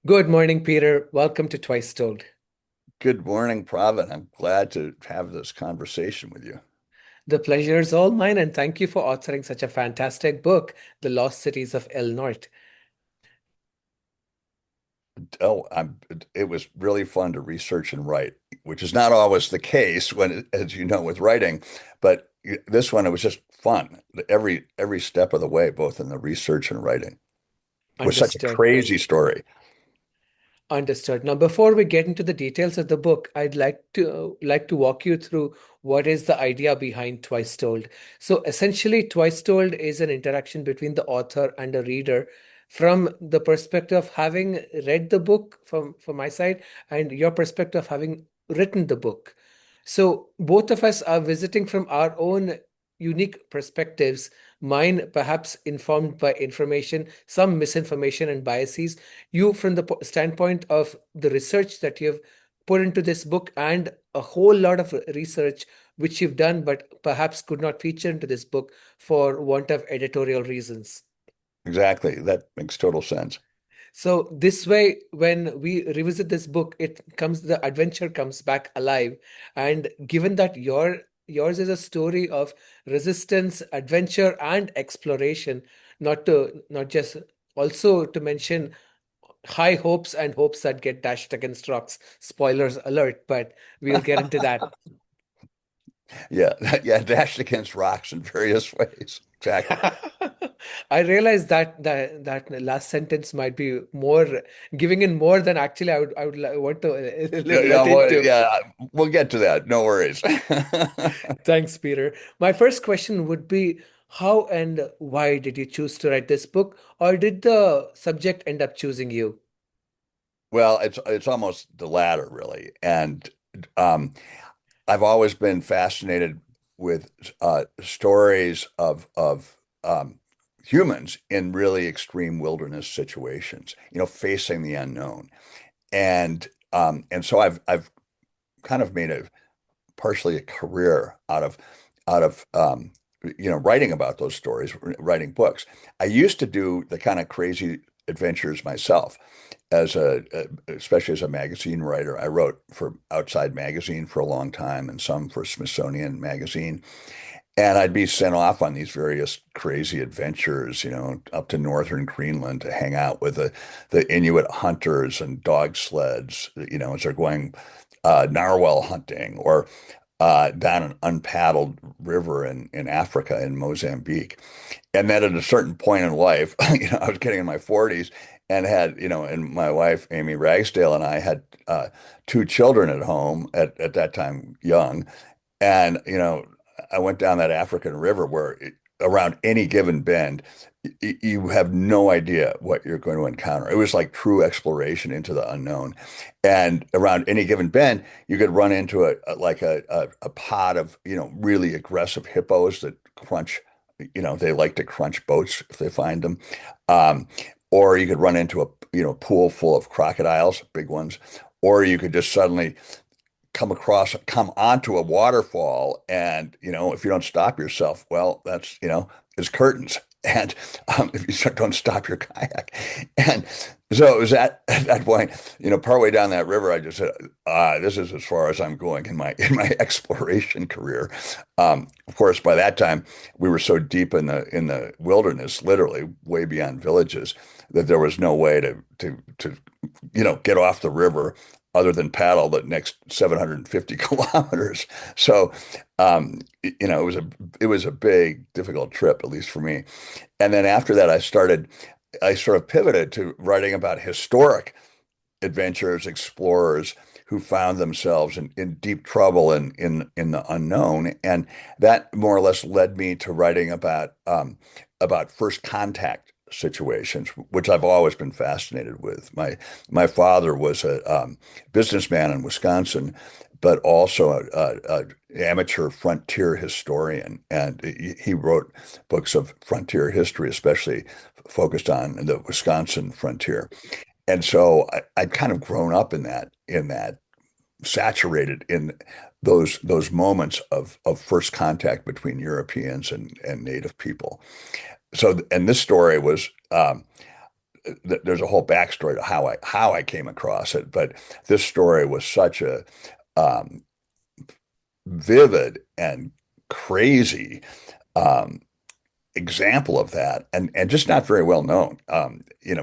Good morning, Peter. Welcome to TwiceTold. Good morning, Pravin. I'm glad to have this conversation with you. The pleasure is all mine, and thank you for authoring such a fantastic book, The Lost Cities of El Norte. It was really fun to research and write, which is not always the case as you know, with writing, but this one, it was just fun. Every step of the way, both in the research and writing. It was such a Understood. crazy story. Understood. Now, before we get into the details of the book, I'd like to walk you through what is the idea behind Twice Told. So, essentially, Twice Told is an interaction between the author and a reader from the perspective of having read the book from my side and your perspective of having written the book. So, both of us are visiting from our own unique perspectives, mine perhaps informed by information, some misinformation and biases, you from the standpoint of the research that you've put into this book and a whole lot of research which you've done but perhaps could not feature into this book for want of editorial reasons. Exactly. That makes total sense. So this way, when we revisit this book, the adventure comes back alive. And given that yours is a story of resistance, adventure, and exploration, not just also to mention high hopes and hopes that get dashed against rocks. Spoilers alert, but we'll get into that. Yeah, yeah, dashed against rocks in various ways. Exactly. I realize that last sentence might be more giving in more than actually I would want to Yeah, yeah, let into. yeah, we'll get to that. No worries. Thanks, Peter. My first question would be how and why did you choose to write this book, or did the subject end up choosing you? Well, it's almost the latter, really. And um, I've always been fascinated with stories of humans in really extreme wilderness situations, facing the unknown. And so I've kind of made a partially a career out of writing about those stories, writing books. I used to do the kind of crazy adventures myself especially as a magazine writer. I wrote for Outside Magazine for a long time and some for Smithsonian Magazine. And I'd be sent off on these various crazy adventures, up to northern Greenland to hang out with the Inuit hunters and dog sleds, as they're going narwhal hunting or down an unpaddled river in Africa, in Mozambique. And then at a certain point in life, I was getting in my 40s and and my wife, Amy Ragsdale, and I had two children at home at that time, young. And, I went down that African river around any given bend, you have no idea what you're going to encounter. It was like true exploration into the unknown. And around any given bend, you could run into a pod of, really aggressive hippos that crunch, they like to crunch boats if they find them. Um, or you could run into a, pool full of crocodiles, big ones. Or you could just suddenly come onto a waterfall, and if you don't stop yourself, well, that's it's curtains. And if don't stop your kayak. And so it was at that point, partway down that river, I just said, this is as far as I'm going in my exploration career. Of course, by that time we were so deep in the wilderness, literally way beyond villages, that there was no way to get off the river other than paddle the next 750 kilometers. So, it was a big, difficult trip, at least for me. And then after that, I sort of pivoted to writing about historic adventurers, explorers who found themselves in deep trouble in the unknown. And that more or less led me to writing about first contact situations, which I've always been fascinated with. My father was a businessman in Wisconsin, but also a amateur frontier historian, and he wrote books of frontier history, especially focused on the Wisconsin frontier. And so I'd kind of grown up in that, saturated in those moments of first contact between Europeans and native people. So, and this story was there's a whole backstory to how I came across it, but this story was such a um, vivid and crazy um, example of that, and just not very well known.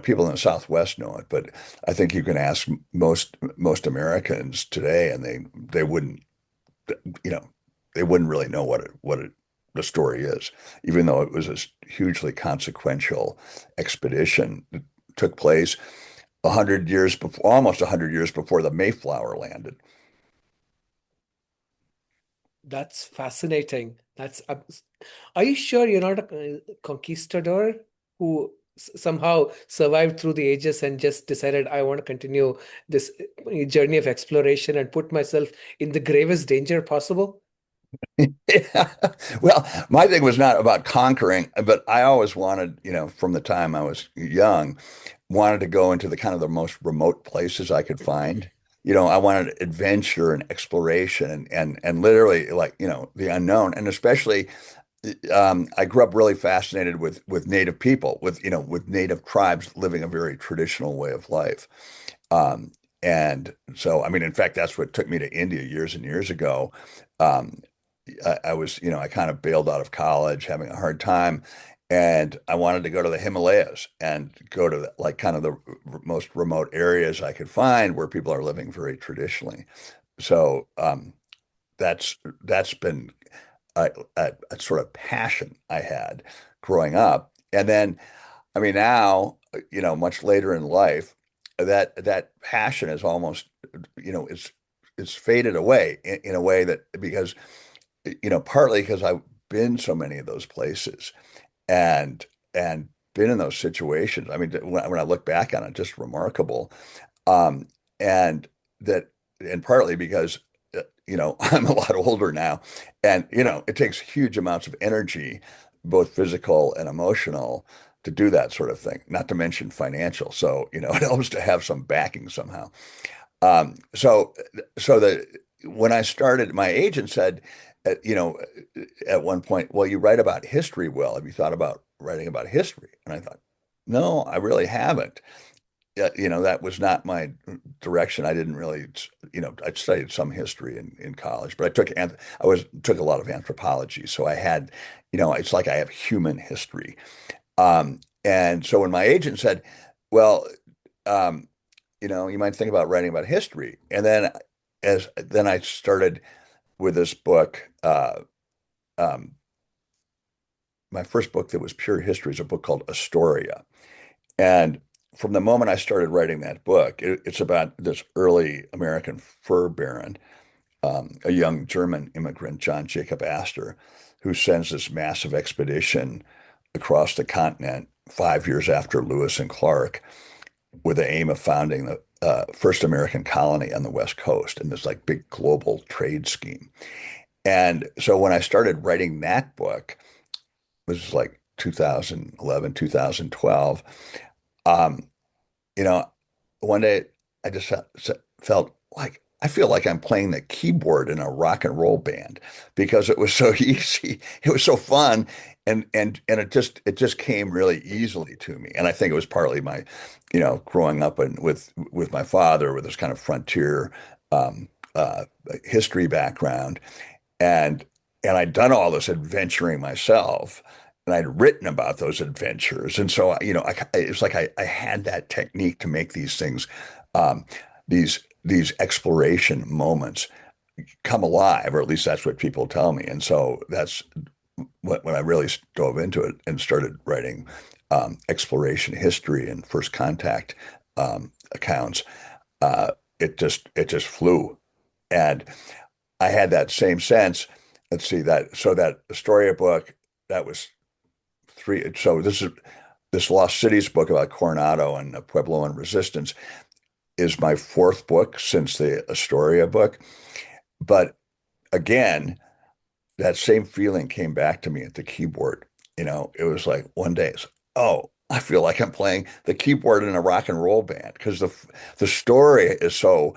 People in the Southwest know it, but I think you can ask most Americans today, and they wouldn't, you know, they wouldn't really know the story is, even though it was a hugely consequential expedition that took place 100 years before, almost 100 years before the Mayflower landed. That's fascinating. Are you sure you're not a conquistador who somehow survived through the ages and just decided I want to continue this journey of exploration and put myself in the gravest danger possible? Yeah. Well, my thing was not about conquering, but I always wanted, from the time I was young, wanted to go into the kind of the most remote places I could find. I wanted adventure and exploration and literally like, the unknown. And especially I grew up really fascinated with native people, with native tribes living a very traditional way of life. Um, and so, I mean, in fact, that's what took me to India years and years ago. Um, I was, I kind of bailed out of college, having a hard time, and I wanted to go to the Himalayas and go to like kind of the most remote areas I could find where people are living very traditionally. So that's been a sort of passion I had growing up. And then, I mean, now, much later in life, that passion is almost, it's faded away in a way that because, partly because I've been so many of those places and and been in those situations. I mean, when I look back on it, just remarkable. Um, and that, and partly because, I'm a lot older now, and it takes huge amounts of energy, both physical and emotional, to do that sort of thing. Not to mention financial. So, it helps to have some backing somehow. So the when I started, my agent said, at one point, well, you write about history well. Have you thought about writing about history? And I thought, no, I really haven't. That was not my direction. I didn't really, I studied some history in college, but took a lot of anthropology. So I had, it's like I have human history. And so when my agent said, well, um, you might think about writing about history. And then I started with this book. Um, my first book that was pure history is a book called Astoria. And from the moment I started writing that book, it's about this early American fur baron, a young German immigrant, John Jacob Astor, who sends this massive expedition across the continent 5 years after Lewis and Clark with the aim of founding the first American colony on the West Coast in this like big global trade scheme. And so when I started writing that book, it was like 2011, 2012. Um, you know, one day I just felt like I feel like I'm playing the keyboard in a rock and roll band because it was so easy. It was so fun, and it just came really easily to me. And I think it was partly my, growing up with my father with this kind of frontier um, uh, history background, and and I'd done all this adventuring myself. And I'd written about those adventures. And so, it's like I had that technique to make these things, um, these exploration moments come alive, or at least that's what people tell me. And so that's when I really dove into it and started writing exploration history and first contact accounts. Uh, it just flew. And I had that same sense. Let's see that Astoria book, that was three. So this Lost Cities book about Coronado and Pueblo and resistance is my fourth book since the Astoria book. But again, that same feeling came back to me at the keyboard. It was like one day, oh, I feel like I'm playing the keyboard in a rock and roll band because the story it's so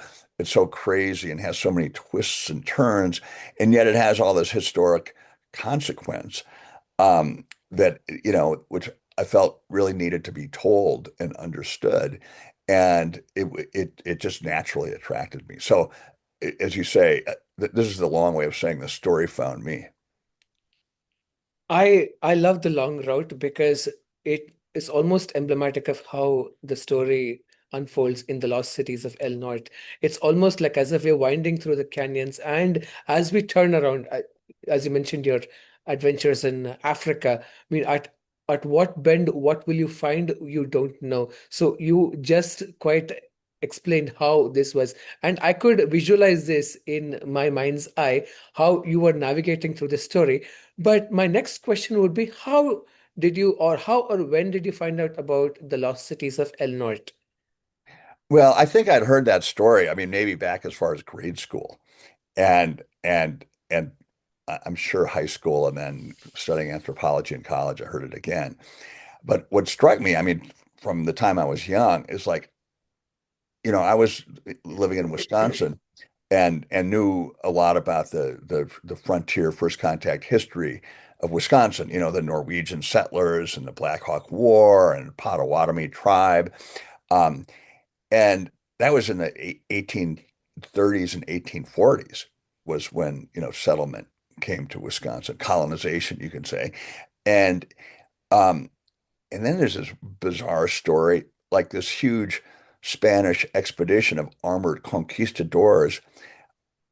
crazy and has so many twists and turns, and yet it has all this historic consequence that which I felt really needed to be told and understood, and it just naturally attracted me. So, as you say, this is the long way of saying the story found me. I love the long route because it is almost emblematic of how the story unfolds in the lost cities of El Norte. It's almost like as if we're winding through the canyons, and as we turn around, as you mentioned, your adventures in Africa. I mean, at what bend, what will you find? You don't know. So you just quite explained how this was, and I could visualize this in my mind's eye, how you were navigating through the story. But my next question would be how or when did you find out about the lost cities of El Norte? Well, I think I'd heard that story. I mean, maybe back as far as grade school, and I'm sure high school, and then studying anthropology in college, I heard it again. But what struck me, I mean, from the time I was young, is like, I was living in Wisconsin and knew a lot about the frontier first contact history of Wisconsin, the Norwegian settlers and the Black Hawk War and Potawatomi tribe. Um, and that was in the 1830s and 1840s was when, settlement came to Wisconsin, colonization, you can say. And um, and then there's this bizarre story, like this huge Spanish expedition of armored conquistadors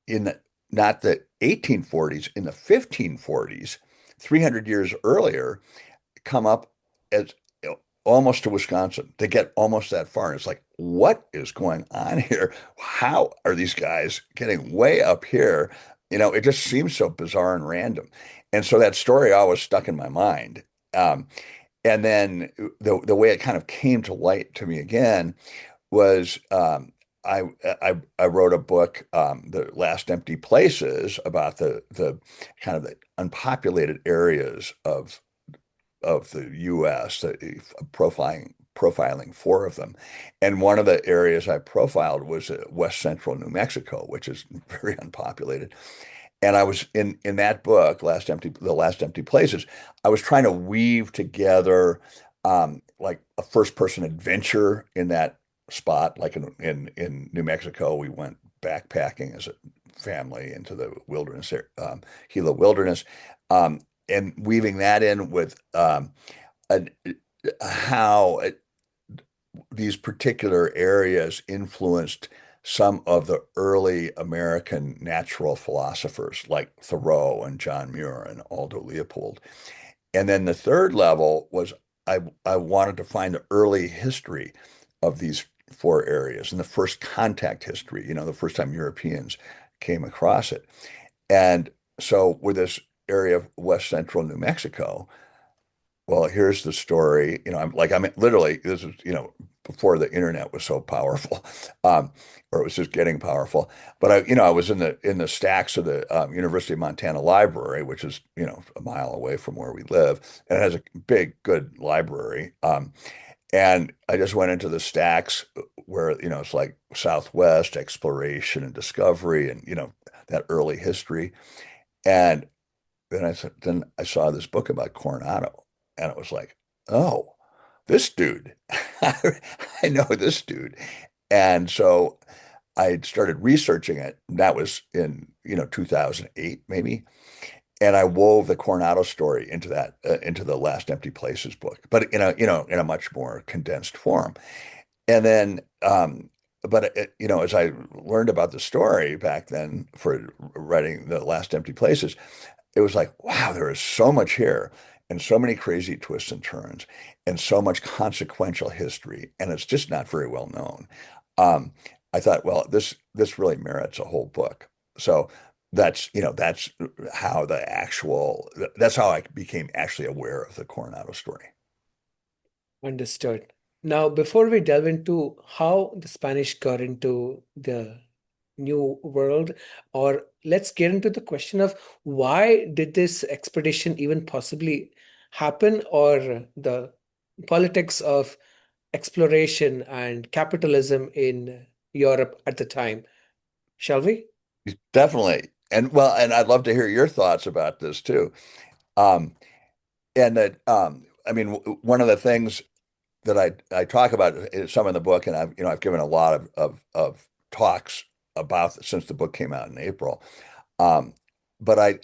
in not the 1840s, in the 1540s, 300 years earlier, come up as almost to Wisconsin. They get almost that far. And it's like, what is going on here? How are these guys getting way up here? It just seems so bizarre and random. And so that story always stuck in my mind. Um, and then the way it kind of came to light to me again was I wrote a book, The Last Empty Places, about the kind of the unpopulated areas of the U.S., profiling four of them. And one of the areas I profiled was west central New Mexico, which is very unpopulated. And I was in that book, The Last Empty Places, I was trying to weave together like a first person adventure in that spot. Like in New Mexico, we went backpacking as a family into the wilderness, Gila Wilderness, and weaving that in with an, how these particular areas influenced some of the early American natural philosophers like Thoreau and John Muir and Aldo Leopold. And then the third level was I wanted to find the early history of these four areas and the first contact history, the first time Europeans came across it. And so with this area of west central New Mexico, well, here's the story. I'm literally, this is, before the internet was so powerful, um, or it was just getting powerful. But I was in the stacks of the University of Montana Library, which is, a mile away from where we live, and it has a big, good library. And I just went into the stacks where, it's like Southwest exploration and discovery, and that early history. And then I saw this book about Coronado, and it was like, oh, this dude, I know this dude. And so I started researching it. That was in, 2008 maybe. And I wove the Coronado story into into the Last Empty Places book, but in a much more condensed form. And then, but as I learned about the story back then for writing the Last Empty Places, it was like, wow, there is so much here and so many crazy twists and turns and so much consequential history, and it's just not very well known. Um, I thought, well, this really merits a whole book. So that's how that's how I became actually aware of the Coronado story. Understood. Now, before we delve into how the Spanish got into the New World, or let's get into the question of why did this expedition even possibly happen, or the politics of exploration and capitalism in Europe at the time. Shall we? Definitely. And well, and I'd love to hear your thoughts about this too. Um, and that I mean, one of the things that I talk about is some in the book, and I've given a lot of talks about since the book came out in April. Um, but I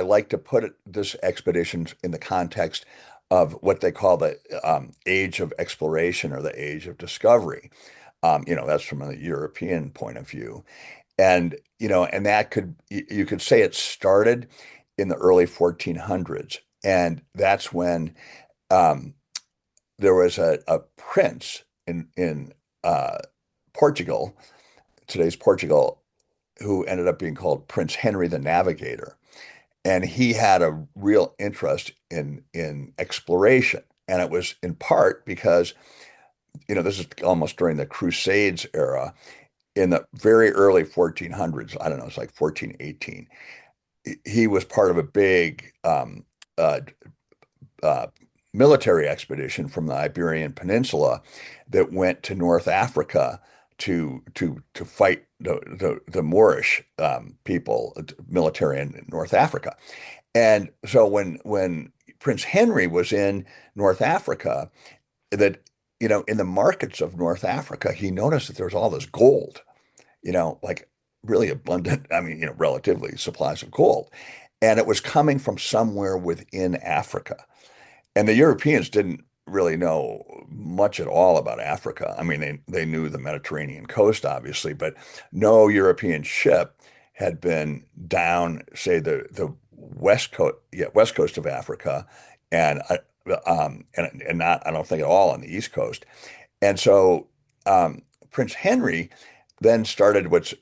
like to put this expedition in the context of what they call the age of exploration or the age of discovery. That's from a European point of view. And, and that you could say it started in the early 1400s. And that's when um, there was a prince in Portugal, today's Portugal, who ended up being called Prince Henry the Navigator. And he had a real interest in exploration. And it was in part because, this is almost during the Crusades era. In the very early 1400s, I don't know, it's like 1418, he was part of a big uh, uh, military expedition from the Iberian Peninsula that went to North Africa to fight the Moorish people, military in North Africa. And so when Prince Henry was in North Africa, that in the markets of North Africa, he noticed that there was all this gold, like really abundant, I mean, relatively supplies of gold. And it was coming from somewhere within Africa. And the Europeans didn't really know much at all about Africa. I mean, they knew the Mediterranean coast, obviously, but no European ship had been down, say, the west coast of Africa, and and not, I don't think at all on the east coast. And so Prince Henry then started what's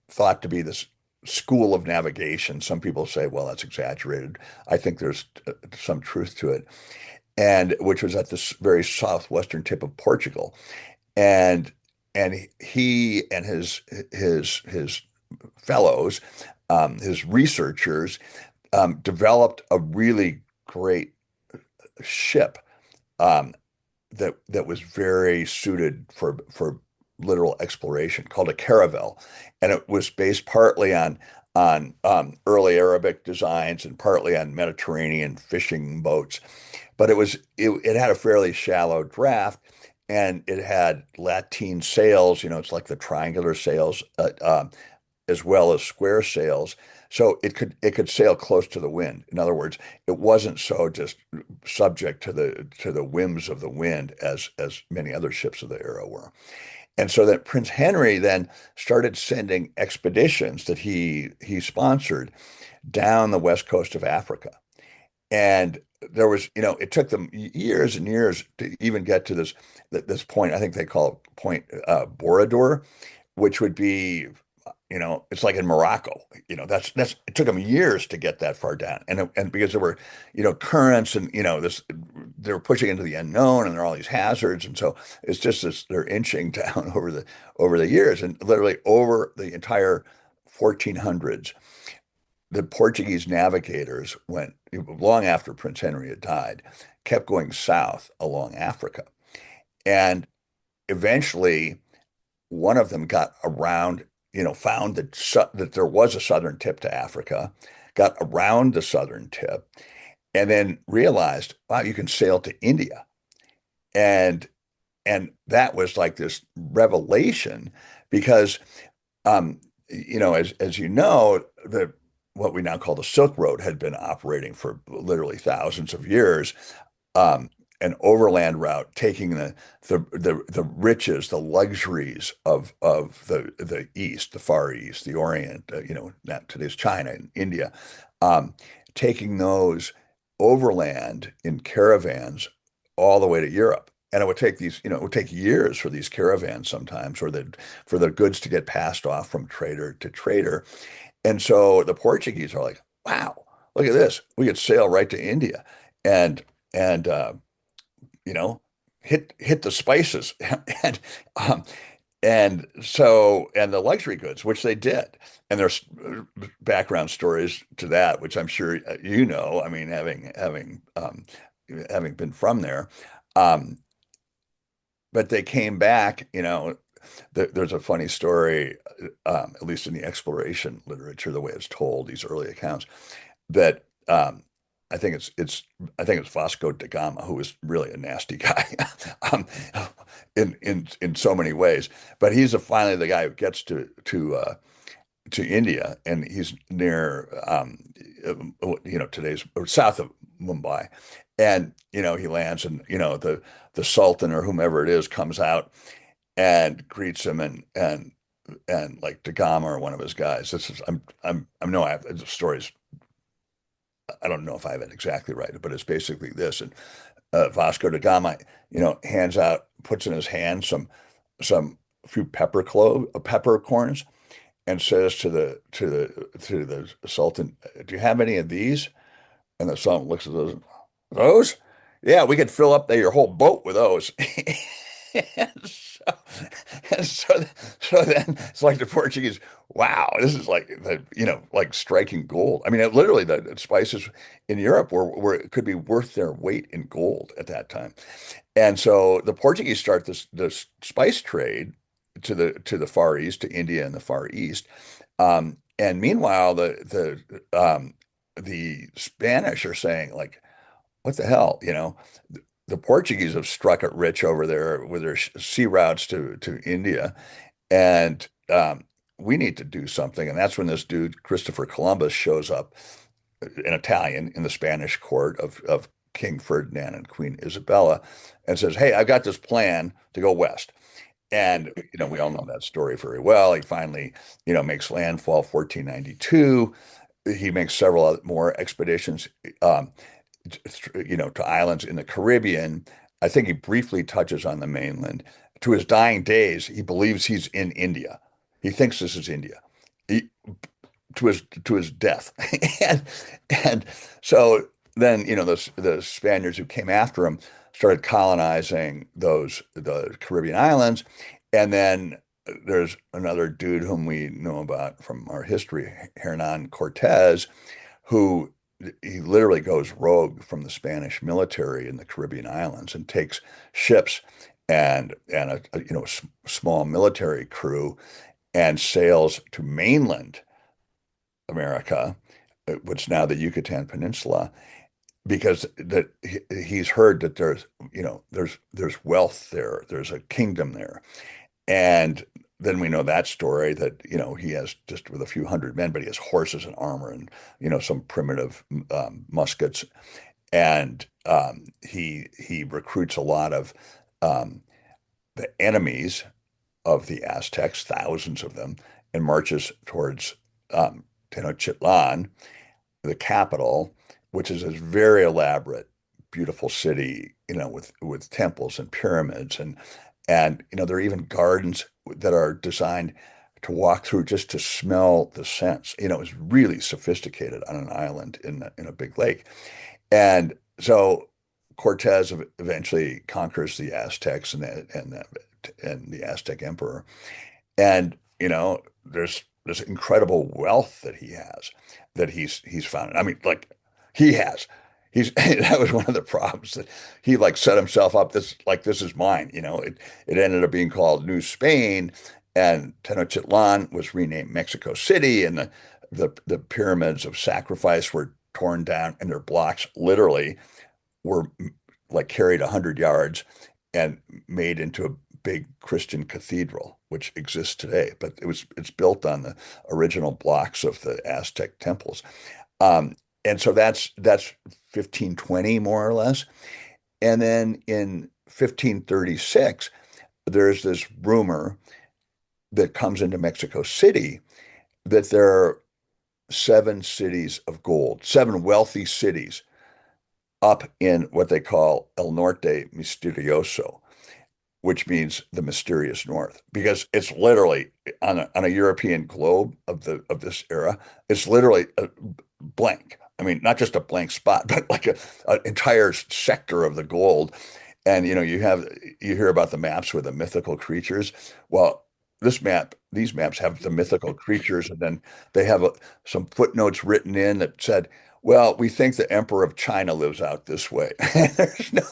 thought to be this school of navigation. Some people say, well, that's exaggerated. I think there's some truth to it, and which was at this very southwestern tip of Portugal, and he and his fellows, his researchers, developed a really great ship um, that was very suited for literal exploration, called a caravel, and it was based partly on early Arabic designs and partly on Mediterranean fishing boats. But it had a fairly shallow draft, and it had lateen sails. It's like the triangular sails, as well as square sails. So it could sail close to the wind. In other words, it wasn't so just subject to the whims of the wind as many other ships of the era were. And so that Prince Henry then started sending expeditions that he sponsored down the west coast of Africa. And there was, it took them years and years to even get to this point. I think they call it Point Borodor, which would be, it's like in Morocco. That's it took them years to get that far down, and because there were, currents, and they were pushing into the unknown, and there are all these hazards, and so it's just this they're inching down over the years, and literally over the entire 1400s, the Portuguese navigators went long after Prince Henry had died, kept going south along Africa, and eventually one of them got around, found that there was a southern tip to Africa, got around the southern tip, and then realized, wow, you can sail to India. And that was like this revelation because as you know, the what we now call the Silk Road had been operating for literally thousands of years, an overland route taking the riches, the luxuries of the East, the Far East, the Orient, not today's China and India, um, taking those overland in caravans all the way to Europe. And it would take it would take years for these caravans sometimes, for the goods to get passed off from trader to trader. And so the Portuguese are like, wow, look at this. We could sail right to India and and you know, hit the spices and um, and the luxury goods, which they did. And there's background stories to that, which I'm sure I mean, having been from there. Um, but they came back, there's a funny story, at least in the exploration literature, the way it's told, these early accounts, that I think it's Vasco da Gama, who was really a nasty guy, um, in so many ways. But he's finally the guy who gets to India, and he's near today's or south of Mumbai, and he lands, and the Sultan or whomever it is comes out and greets him, and like da Gama or one of his guys. This is I'm no I have the stories. I don't know if I have it exactly right, but it's basically this. And Vasco da Gama, hands out, puts in his hand some few peppercorns, and says to the Sultan, "Do you have any of these?" And the Sultan looks at those. Yeah, we could fill up your whole boat with those. And so, and so then it's like the Portuguese, wow, this is like like striking gold. I mean, literally the spices in Europe were it could be worth their weight in gold at that time. And so the Portuguese start this spice trade to the Far East, to India and the Far East. And meanwhile, the Spanish are saying like, what the hell, the Portuguese have struck it rich over there with their sea routes to India, and we need to do something. And that's when this dude Christopher Columbus shows up, an Italian, in the Spanish court of King Ferdinand and Queen Isabella, and says, "Hey, I've got this plan to go west." And we all know that story very well. He finally, makes landfall 1492. He makes several more expeditions, to islands in the Caribbean. I think he briefly touches on the mainland. To his dying days, he believes he's in India. He thinks this is India. He, to his death, and and so then the Spaniards who came after him started colonizing the Caribbean islands, and then there's another dude whom we know about from our history, Hernan Cortez, who he literally goes rogue from the Spanish military in the Caribbean islands and takes ships and small military crew and sails to mainland America, which is now the Yucatan Peninsula, because he's heard that there's wealth there, there's a kingdom there. And then we know that story that, he has just with a few hundred men, but he has horses and armor and, some primitive muskets. And he recruits a lot of um, the enemies of the Aztecs, thousands of them, and marches towards Tenochtitlan, the capital, which is a very elaborate, beautiful city, with temples and pyramids, and there are even gardens that are designed to walk through just to smell the scents. It's really sophisticated on an island in a big lake. And so Cortez eventually conquers the Aztecs and the Aztec emperor. And there's this incredible wealth that he has, that he's found. I mean, like he has. That was one of the problems, that he like set himself up this is mine. It ended up being called New Spain, and Tenochtitlan was renamed Mexico City, and the pyramids of sacrifice were torn down, and their blocks literally were like carried 100 yards and made into a big Christian cathedral, which exists today. But it's built on the original blocks of the Aztec temples. And so that's 1520 more or less. And then in 1536, there's this rumor that comes into Mexico City that there are seven cities of gold, seven wealthy cities up in what they call El Norte Misterioso, which means the mysterious north, because it's literally on a European globe of this era, it's literally a blank. I mean, not just a blank spot, but like an entire sector of the gold. And you hear about the maps with the mythical creatures. Well, these maps have the mythical creatures, and then they have some footnotes written in that said, well, we think the Emperor of China lives out this way. There's no,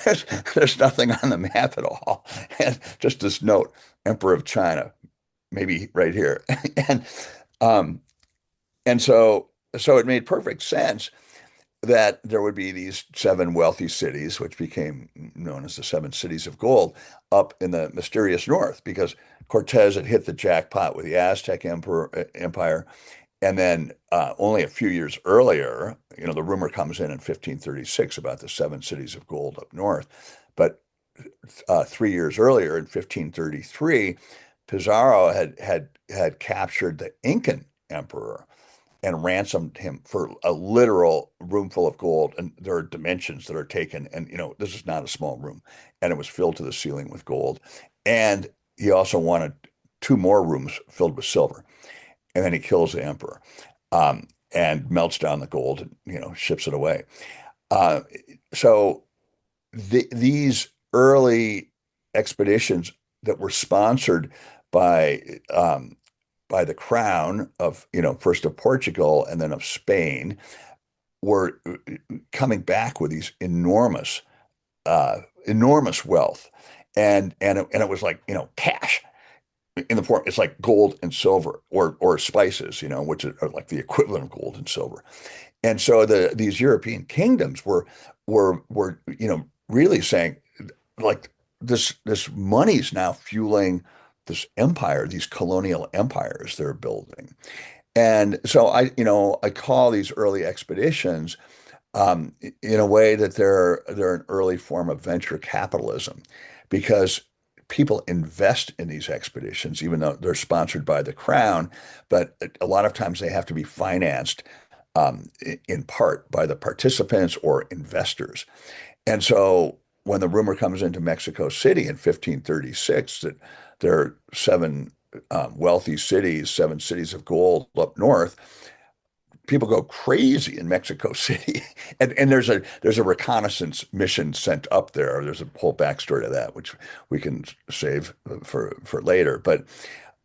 there's, there's nothing on the map at all. And just this note, Emperor of China, maybe right here. And um, and so it made perfect sense that there would be these seven wealthy cities, which became known as the seven cities of gold, up in the mysterious north, because Cortez had hit the jackpot with the Aztec Empire. And then only a few years earlier, the rumor comes in 1536 about the seven cities of gold up north. But 3 years earlier, in 1533, Pizarro had captured the Incan emperor and ransomed him for a literal room full of gold. And there are dimensions that are taken. And, this is not a small room. And it was filled to the ceiling with gold. And he also wanted two more rooms filled with silver. And then he kills the emperor, and melts down the gold and, ships it away. Uh, so these early expeditions that were sponsored by by the crown of, first of Portugal and then of Spain, were coming back with these enormous wealth, and it was like, cash in the form. It's like gold and silver, or spices, which are like the equivalent of gold and silver. And so these European kingdoms were really saying, like, this money's now fueling this empire, these colonial empires they're building. And so I call these early expeditions, in a way, that they're an early form of venture capitalism, because people invest in these expeditions, even though they're sponsored by the crown, but a lot of times they have to be financed, in part by the participants or investors. And so when the rumor comes into Mexico City in 1536 that there are seven wealthy cities, seven cities of gold up north, people go crazy in Mexico City. And there's a reconnaissance mission sent up there. There's a whole backstory to that, which we can save for later. But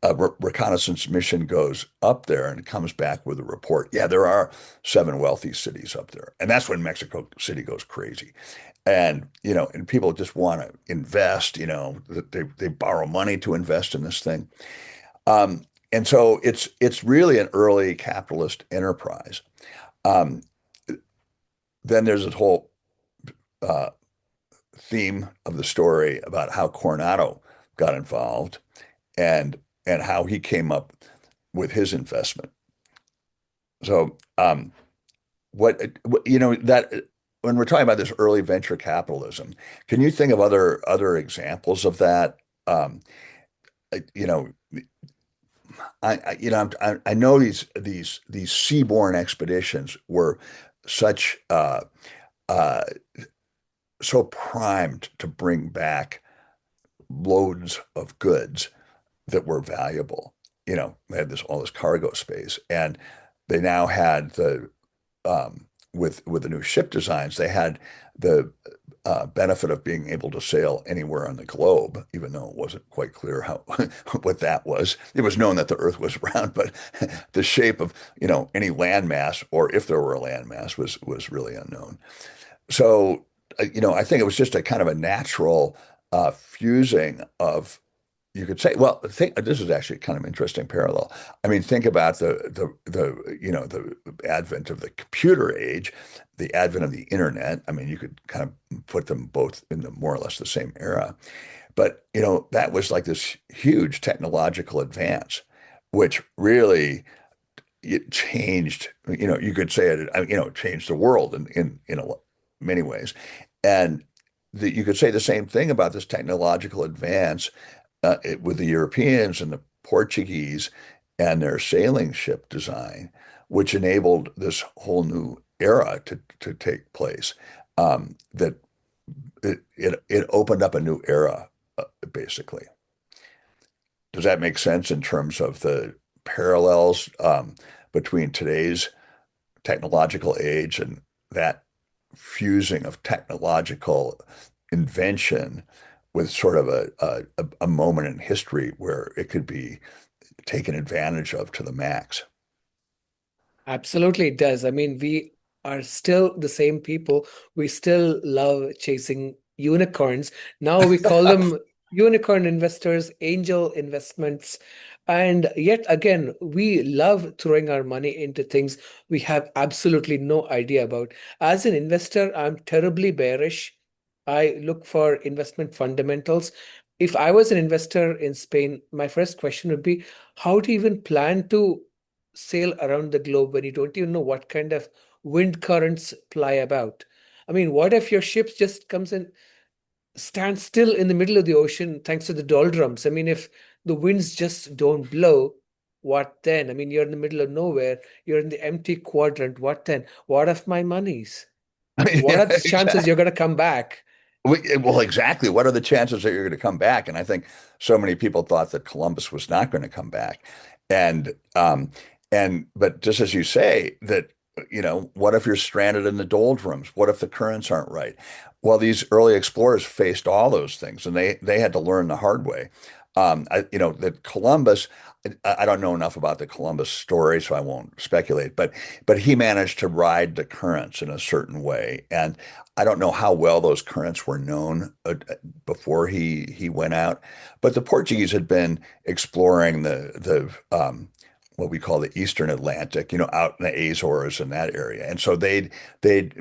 a reconnaissance mission goes up there and comes back with a report. Yeah, there are seven wealthy cities up there. And that's when Mexico City goes crazy. And people just want to invest, they borrow money to invest in this thing. And so it's really an early capitalist enterprise. Um, then there's this whole uh, theme of the story about how Coronado got involved, and how he came up with his investment. So that when we're talking about this early venture capitalism, can you think of other examples of that? Um, you know, I know these seaborne expeditions were such uh, so primed to bring back loads of goods that were valuable. They had all this cargo space, and they now had with the new ship designs, they had the benefit of being able to sail anywhere on the globe, even though it wasn't quite clear how what that was. It was known that the Earth was round, but the shape of any landmass, or if there were a landmass, was really unknown. So I think it was just a kind of a natural fusing of, you could say, well, this is actually kind of interesting parallel. I mean, think about the advent of the computer age, the advent of the internet. I mean, you could kind of put them both in the more or less the same era. But that was like this huge technological advance, which really, it changed. You could say it. Changed the world many ways. And you could say the same thing about this technological advance, with the Europeans and the Portuguese and their sailing ship design, which enabled this whole new era to take place. That it opened up a new era, basically. Does that make sense in terms of the parallels, between today's technological age and that fusing of technological invention with sort of a moment in history where it could be taken advantage of to the max? Absolutely, it does. I mean, we are still the same people. We still love chasing unicorns. Now we call them unicorn investors, angel investments. And yet again, we love throwing our money into things we have absolutely no idea about. As an investor, I'm terribly bearish. I look for investment fundamentals. If I was an investor in Spain, my first question would be, how do you even plan to sail around the globe when you don't even know what kind of wind currents ply about? I mean, what if your ship just comes in, stand still in the middle of the ocean thanks to the doldrums? I mean, if the winds just don't blow, what then? I mean, you're in the middle of nowhere, you're in the empty quadrant. What then? What of my monies? I mean, What are yeah, the chances exactly. you're going to come back? Well, exactly. What are the chances that you're going to come back? And I think so many people thought that Columbus was not going to come back. And but just as you say, that what if you're stranded in the doldrums? What if the currents aren't right? Well, these early explorers faced all those things, and they had to learn the hard way. That Columbus, I don't know enough about the Columbus story, so I won't speculate, but he managed to ride the currents in a certain way. And I don't know how well those currents were known before he went out, but the Portuguese had been exploring the what we call the Eastern Atlantic, out in the Azores and that area, and so they'd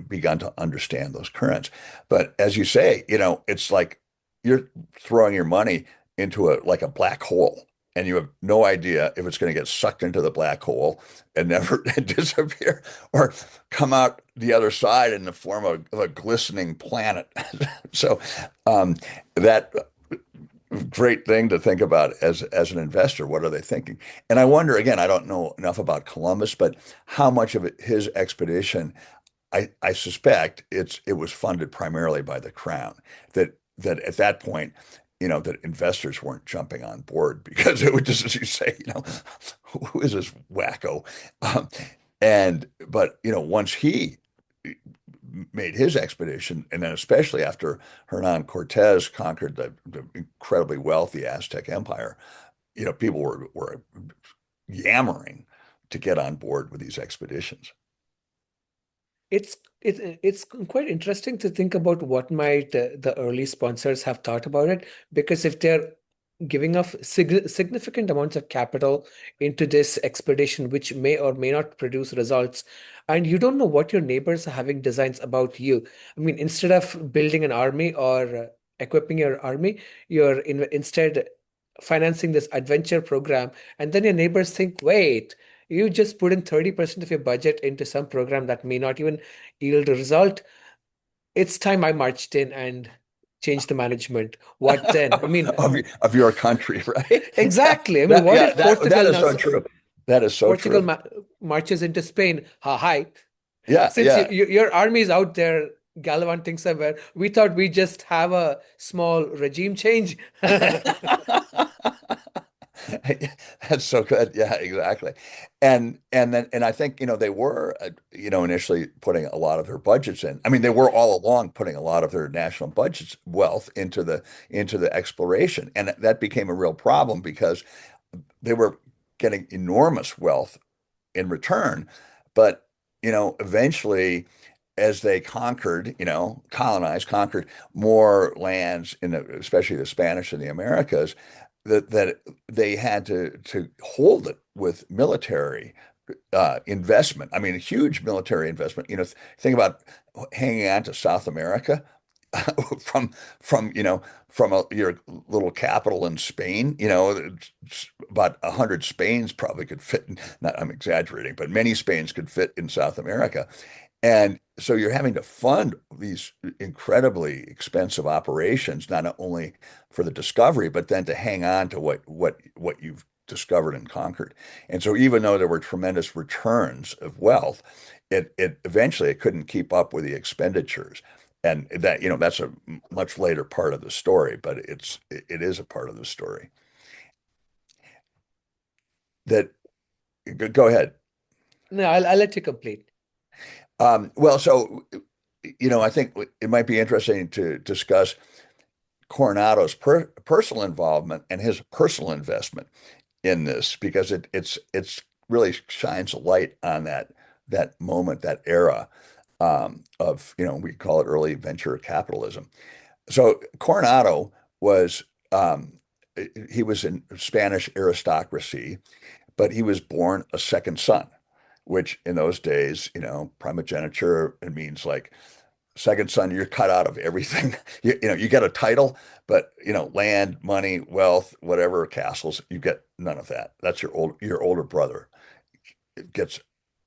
begun to understand those currents. But as you say, it's like you're throwing your money into a black hole. And you have no idea if it's going to get sucked into the black hole and never disappear, or come out the other side in the form of a glistening planet. So um, that great thing to think about as an investor. What are they thinking? And I wonder again, I don't know enough about Columbus, but how much of his expedition, I suspect it was funded primarily by the crown. That at that point, that investors weren't jumping on board because it would just, as you say, who is this wacko? Um, but once he made his expedition, and then especially after Hernan Cortez conquered the incredibly wealthy Aztec Empire, people were yammering to get on board with these expeditions. It's quite interesting to think about what might the early sponsors have thought about it, because if they're giving off significant amounts of capital into this expedition, which may or may not produce results, and you don't know what your neighbors are having designs about you. I mean, instead of building an army or equipping your army, you're instead financing this adventure program, and then your neighbors think, wait, you just put in 30% of your budget into some program that may not even yield a result. It's time I marched in and changed the management. What then? I mean, of your country, right? Yeah, exactly. I mean, what if that Portugal is now, so true. That is so Portugal true. marches into Spain? Ha, hi. Yeah, Since yeah. your army is out there gallivanting somewhere, we thought we just have a small regime change. That's so good. Yeah, exactly. And I think they were initially putting a lot of their budgets in. I mean, they were all along putting a lot of their national budgets wealth into the exploration, and that became a real problem because they were getting enormous wealth in return. But, eventually, as they conquered, conquered more lands especially the Spanish in the Americas, that they had to hold it with military investment. I mean, a huge military investment. Think about hanging on to South America from your little capital in Spain. It's about 100 Spains probably could fit. Not, I'm exaggerating, but many Spains could fit in South America. And so you're having to fund these incredibly expensive operations, not only for the discovery, but then to hang on to what you've discovered and conquered. And so even though there were tremendous returns of wealth, it eventually it couldn't keep up with the expenditures. And that's a much later part of the story, but it is a part of the story. That Go ahead. No, I'll let you complete. Well, so I think it might be interesting to discuss Coronado's personal involvement and his personal investment in this because it's really shines a light on that moment, that era of we call it early venture capitalism. So Coronado was um, he was in Spanish aristocracy, but he was born a second son, which in those days, primogeniture, it means like second son, you're cut out of everything. You get a title, but land, money, wealth, whatever, castles, you get none of that. That's your older brother gets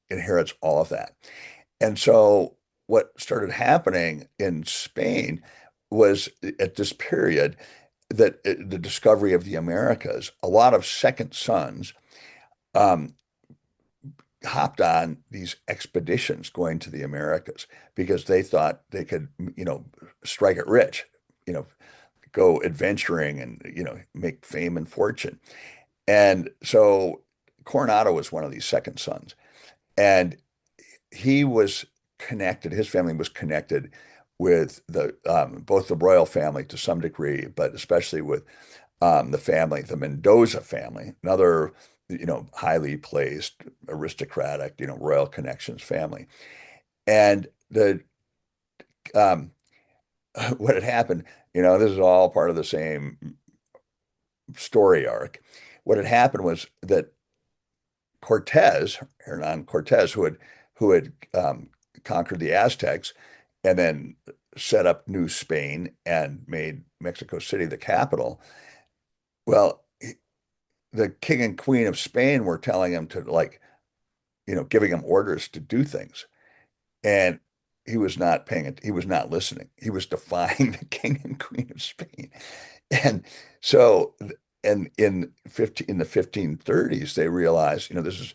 inherits all of that. And so what started happening in Spain was at this period that the discovery of the Americas, a lot of second sons um, hopped on these expeditions going to the Americas because they thought they could, strike it rich, you know, go adventuring and, make fame and fortune. And so Coronado was one of these second sons. And he was connected, his family was connected with the both the royal family to some degree, but especially with the Mendoza family, another, highly placed, aristocratic, royal connections family. And the um, what had happened, this is all part of the same story arc. What had happened was that Hernan Cortez, who had conquered the Aztecs and then set up New Spain and made Mexico City the capital. Well, the king and queen of Spain were telling him to like, giving him orders to do things. And he was not paying it. He was not listening. He was defying the king and queen of Spain. And so, and in the 1530s, they realized, this is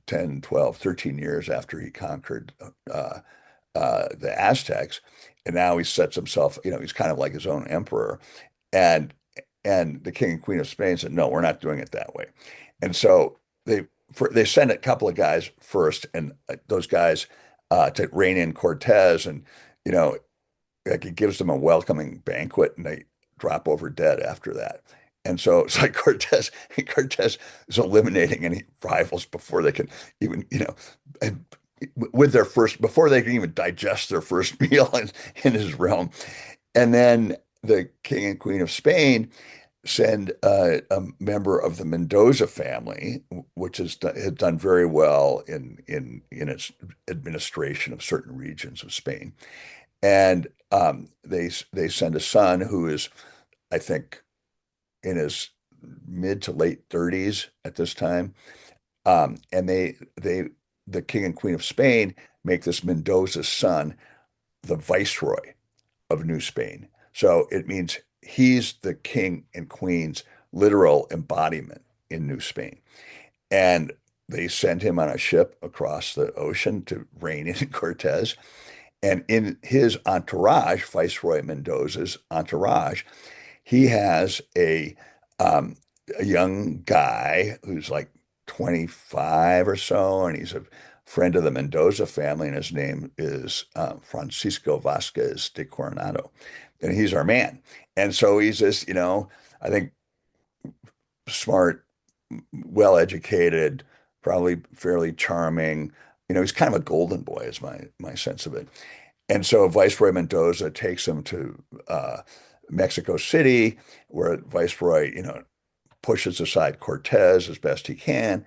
10, 12, 13 years after he conquered the Aztecs. And now he sets himself, he's kind of like his own emperor. And and the king and queen of Spain said, no, we're not doing it that way. And so they sent a couple of guys first, and those guys to rein in Cortez, and you know, like it gives them a welcoming banquet, and they drop over dead after that. And so it's like Cortez is eliminating any rivals before they can even, and with their first, before they can even digest their first meal in his realm. And then the king and queen of Spain send a member of the Mendoza family, which had done very well in its administration of certain regions of Spain, and they send a son who is, I think, in his mid to late 30s at this time, and the king and queen of Spain make this Mendoza's son the viceroy of New Spain. So it means he's the king and queen's literal embodiment in New Spain. And they send him on a ship across the ocean to rein in Cortez. And in his entourage, Viceroy Mendoza's entourage, he has a young guy who's like 25 or so, and he's a friend of the Mendoza family, and his name is Francisco Vasquez de Coronado, and he's our man. And so he's this, I think smart, well-educated, probably fairly charming. He's kind of a golden boy, is my sense of it. And so Viceroy Mendoza takes him to Mexico City, where Viceroy, pushes aside Cortez as best he can,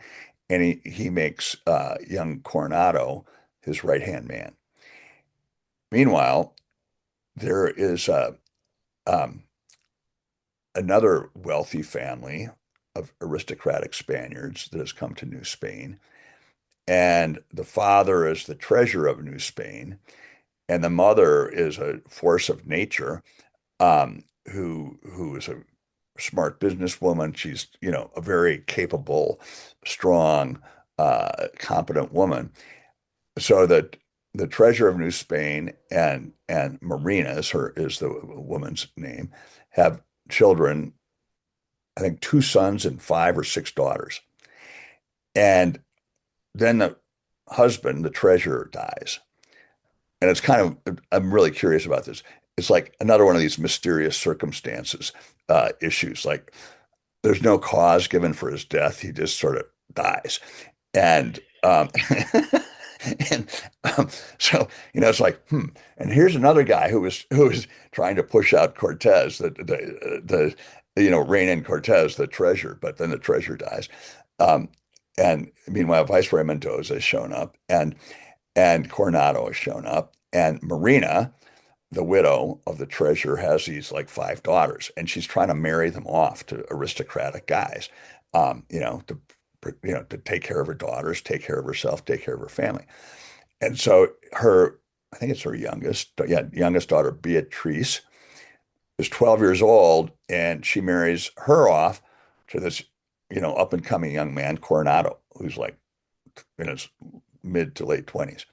and he makes young Coronado his right-hand man. Meanwhile, there is um, another wealthy family of aristocratic Spaniards that has come to New Spain, and the father is the treasurer of New Spain, and the mother is a force of nature, who is a smart businesswoman. She's, a very capable, strong, competent woman. So that the treasurer of New Spain and Marina is the woman's name, have children, I think two sons and five or six daughters. And then the husband, the treasurer, dies. And it's kind of, I'm really curious about this. It's like another one of these mysterious circumstances issues. Like there's no cause given for his death. He just sort of dies. And And um, so, it's like, and here's another guy who was trying to push out Cortez, rein in Cortez, the treasure, but then the treasure dies. Um, and meanwhile, Viceroy Mendoza has shown up, and Coronado has shown up, and Marina, the widow of the treasurer, has these like five daughters, and she's trying to marry them off to aristocratic guys, to take care of her daughters, take care of herself, take care of her family. And so I think it's her youngest daughter, Beatrice, is 12 years old, and she marries her off to this, up and coming young man, Coronado, who's like in his mid to late 20s.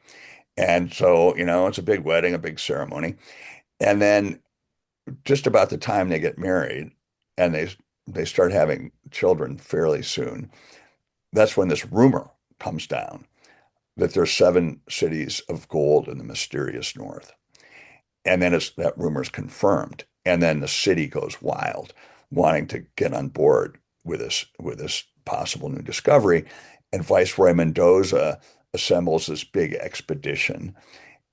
And so, it's a big wedding, a big ceremony. And then just about the time they get married and they start having children fairly soon, that's when this rumor comes down that there's seven cities of gold in the mysterious north. And then that rumor is confirmed. And then the city goes wild, wanting to get on board with this possible new discovery. And Viceroy Mendoza assembles this big expedition,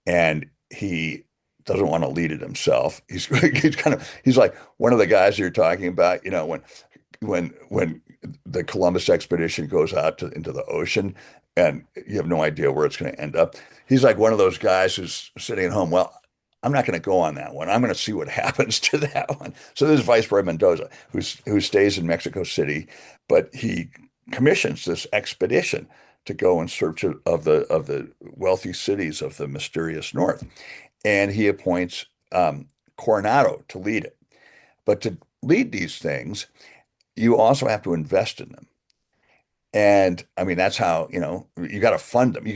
and he doesn't want to lead it himself. He's like one of the guys you're talking about, when the Columbus expedition goes out into the ocean and you have no idea where it's going to end up. He's like one of those guys who's sitting at home. Well, I'm not going to go on that one. I'm going to see what happens to that one. So this is Viceroy Mendoza, who stays in Mexico City, but he commissions this expedition to go in search of the wealthy cities of the mysterious North, and he appoints Coronado to lead it. But to lead these things, you also have to invest in them. And I mean, that's how, you got to fund them.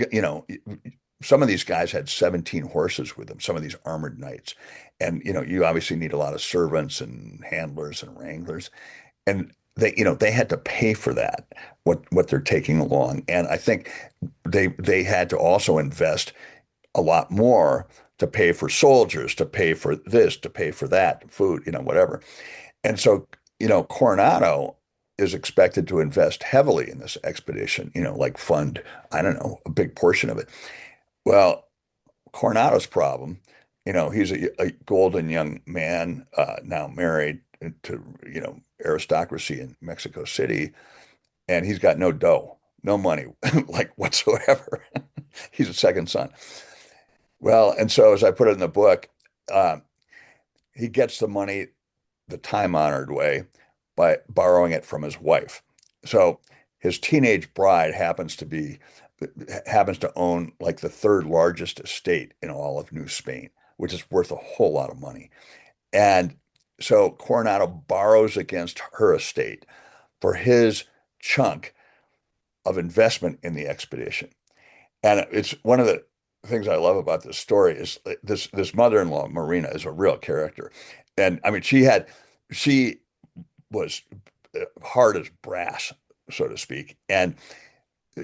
Some of these guys had 17 horses with them, some of these armored knights. And, you obviously need a lot of servants and handlers and wranglers. And they had to pay for that, what they're taking along. And I think they had to also invest a lot more to pay for soldiers, to pay for this, to pay for that, food, whatever. And so, Coronado is expected to invest heavily in this expedition, like fund, I don't know, a big portion of it. Well, Coronado's problem, he's a golden young man, now married to, aristocracy in Mexico City, and he's got no dough, no money, like whatsoever. He's a second son. Well, and so as I put it in the book, uh, he gets the money the time-honored way by borrowing it from his wife. So his teenage bride happens to own like the third largest estate in all of New Spain, which is worth a whole lot of money. And so Coronado borrows against her estate for his chunk of investment in the expedition. And it's one of the things I love about this story is this mother-in-law, Marina, is a real character. And I mean, she was hard as brass, so to speak. And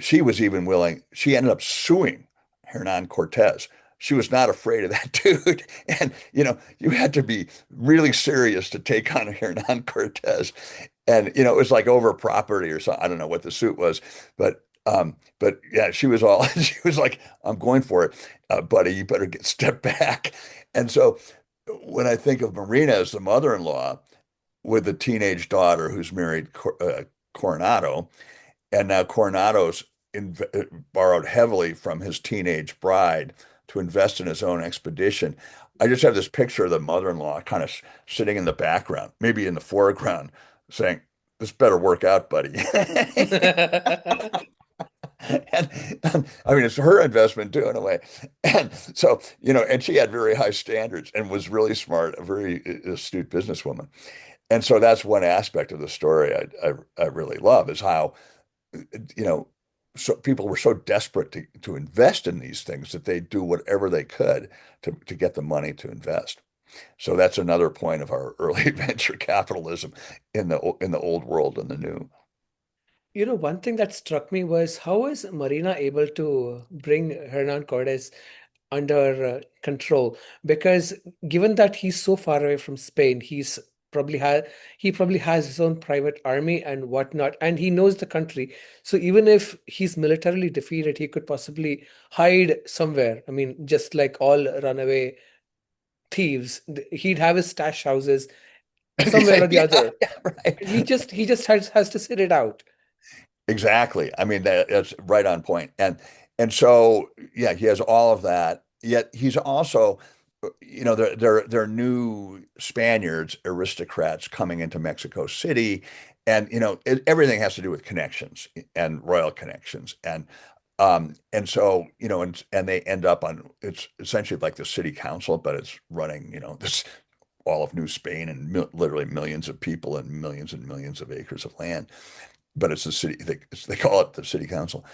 she was even willing, she ended up suing Hernan Cortez. She was not afraid of that dude. And, you had to be really serious to take on Hernan Cortez. And, it was like over property or something. I don't know what the suit was, but yeah, she was all, she was like, I'm going for it, buddy, you better step back. And so when I think of Marina as the mother-in-law with the teenage daughter who's married Coronado, and now Coronado's borrowed heavily from his teenage bride to invest in his own expedition. I just have this picture of the mother-in-law kind of sitting in the background, maybe in the foreground, saying, "This better work out, buddy." And I mean, it's her investment too, in a way. And so, and she had very high standards and was really smart, a very astute businesswoman. And so that's one aspect of the story I really love is how, you know, so people were so desperate to invest in these things that they do whatever they could to get the money to invest. So that's another point of our early venture capitalism in the old world and the new. One thing that struck me was how was Marina able to bring Hernan Cortés under control? Because given that he's so far away from Spain, he's probably has his own private army and whatnot, and he knows the country. So even if he's militarily defeated, he could possibly hide somewhere. I mean, just like all runaway thieves, he'd have his stash houses somewhere or the Yeah, other. yeah, right. And he just has to sit it out. Exactly. I mean, that's right on point. And so, yeah, he has all of that. Yet he's also, they're new Spaniards, aristocrats coming into Mexico City, and everything has to do with connections and royal connections, and so and they end up on it's essentially like the city council, but it's running this all of New Spain and literally millions of people and millions of acres of land, but it's the city. They call it the city council.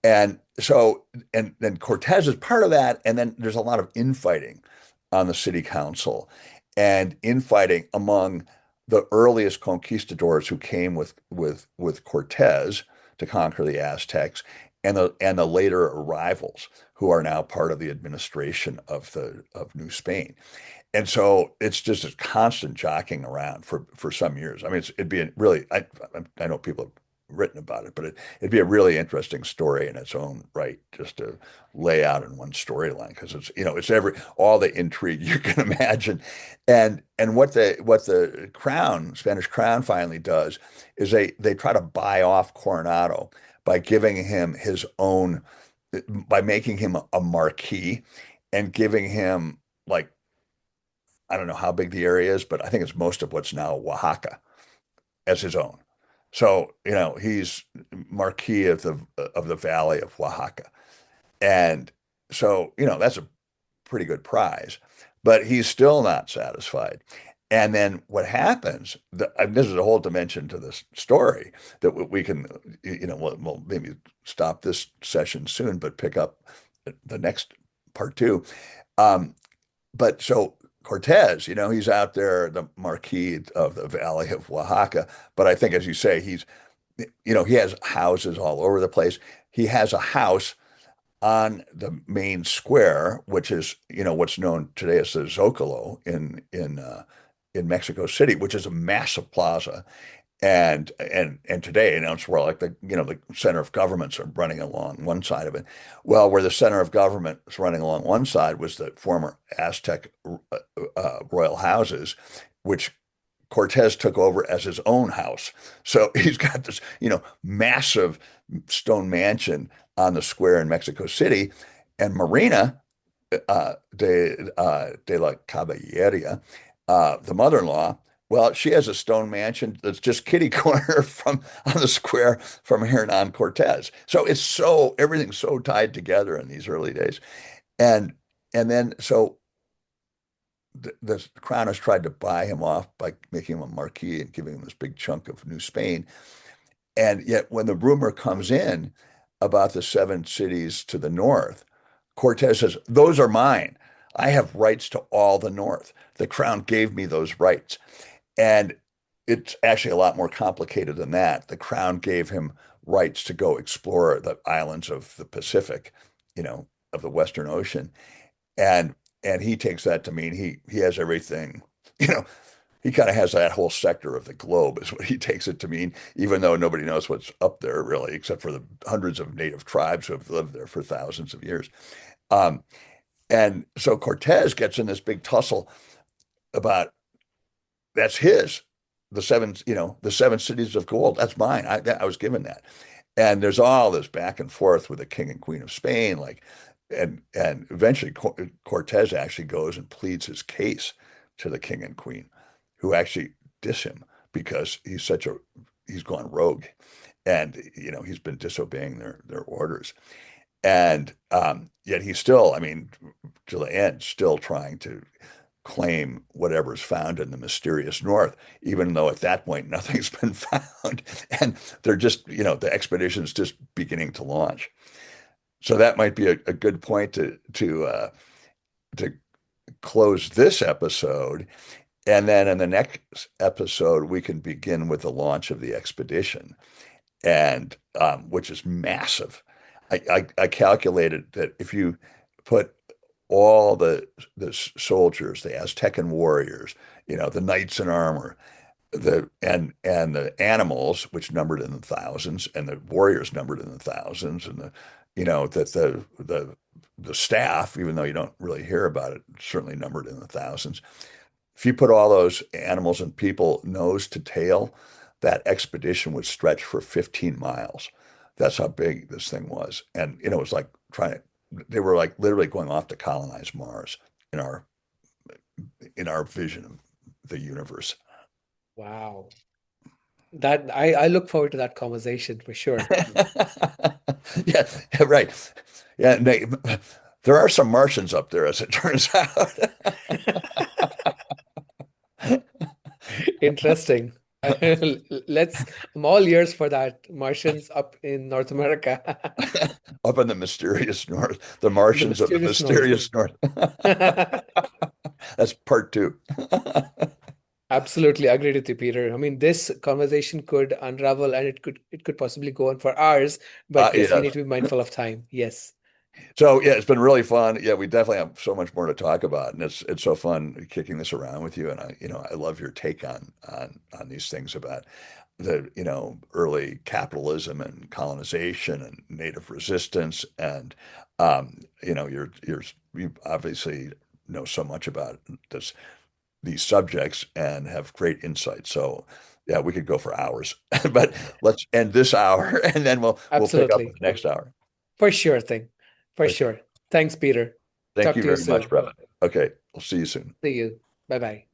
And so, and then Cortez is part of that. And then there's a lot of infighting on the city council and infighting among the earliest conquistadors who came with Cortez to conquer the Aztecs and the later arrivals who are now part of the administration of New Spain. And so it's just a constant jockeying around for some years. I mean, it'd be a really, I know people have written about it, but it'd be a really interesting story in its own right, just to lay out in one storyline because it's all the intrigue you can imagine. And what the Spanish crown finally does is they try to buy off Coronado by giving him his own, by making him a marquis and giving him like I don't know how big the area is, but I think it's most of what's now Oaxaca as his own. So, he's Marquis of the Valley of Oaxaca. And so, that's a pretty good prize, but he's still not satisfied. And then what happens, and this is a whole dimension to this story that we can, we'll maybe stop this session soon, but pick up the next part two. Um, but so Cortez, he's out there, the Marquis of the Valley of Oaxaca. But I think, as you say, he has houses all over the place. He has a house on the main square, which is, what's known today as the Zocalo in Mexico City, which is a massive plaza. And today, it's where like the center of governments are running along one side of it. Well, where the center of government is running along one side was the former Aztec royal houses, which Cortez took over as his own house. So he's got this, massive stone mansion on the square in Mexico City, and Marina de la Caballeria, the mother-in-law. Well, she has a stone mansion that's just kitty corner from on the square from Hernan Cortez. So everything's so tied together in these early days. And and then so the crown has tried to buy him off by making him a marquis and giving him this big chunk of New Spain. And yet when the rumor comes in about the seven cities to the north, Cortez says, "Those are mine. I have rights to all the north. The crown gave me those rights." And it's actually a lot more complicated than that. The crown gave him rights to go explore the islands of the Pacific, of the Western Ocean. And and he takes that to mean he has everything, you know, he kind of has that whole sector of the globe is what he takes it to mean, even though nobody knows what's up there really, except for the hundreds of native tribes who have lived there for thousands of years. Um, and so Cortez gets in this big tussle about that's his. The seven cities of gold. That's mine. I was given that. And there's all this back and forth with the king and queen of Spain, like, and eventually Cortez actually goes and pleads his case to the king and queen, who actually diss him because he's gone rogue, and he's been disobeying their orders, and yet he's still, I mean, to the end, still trying to claim whatever's found in the mysterious north, even though at that point nothing's been found. And they're just, the expedition's just beginning to launch. So that might be a good point to close this episode. And then in the next episode, we can begin with the launch of the expedition, and which is massive. I calculated that if you put all the soldiers, the Aztecan warriors, the knights in armor, and the animals, which numbered in the thousands, and the warriors numbered in the thousands, and that the staff, even though you don't really hear about it, certainly numbered in the thousands. If you put all those animals and people nose to tail, that expedition would stretch for 15 miles. That's how big this thing was. And, it was like they were like literally going off to colonize Mars in our in our vision of the universe. Wow. That I look forward to that conversation for sure. Yeah, right. Yeah, there are some Martians up there, as it turns out. Interesting. Let's, I'm all ears for that. Martians up in North America. Up in the mysterious north, the The Martians of the mysterious North. mysterious north. That's part two. Absolutely agreed with you, Peter. I mean, this conversation could unravel and it could possibly go on for hours, but yes, we Yes. need to be mindful of time. Yes, So yeah, it's been really fun. Yeah, we definitely have so much more to talk about, and it's so fun kicking this around with you. And I love your take on these things about the early capitalism and colonization and native resistance, and you obviously know so much about these subjects and have great insight. So yeah, we could go for hours, but let's end this hour, and then we'll pick up with absolutely. the next hour. For sure thing. For Okay. sure. Thanks, Peter. Thank Talk you to you very much, soon. brother. Okay, we'll see you soon. See you. Bye bye.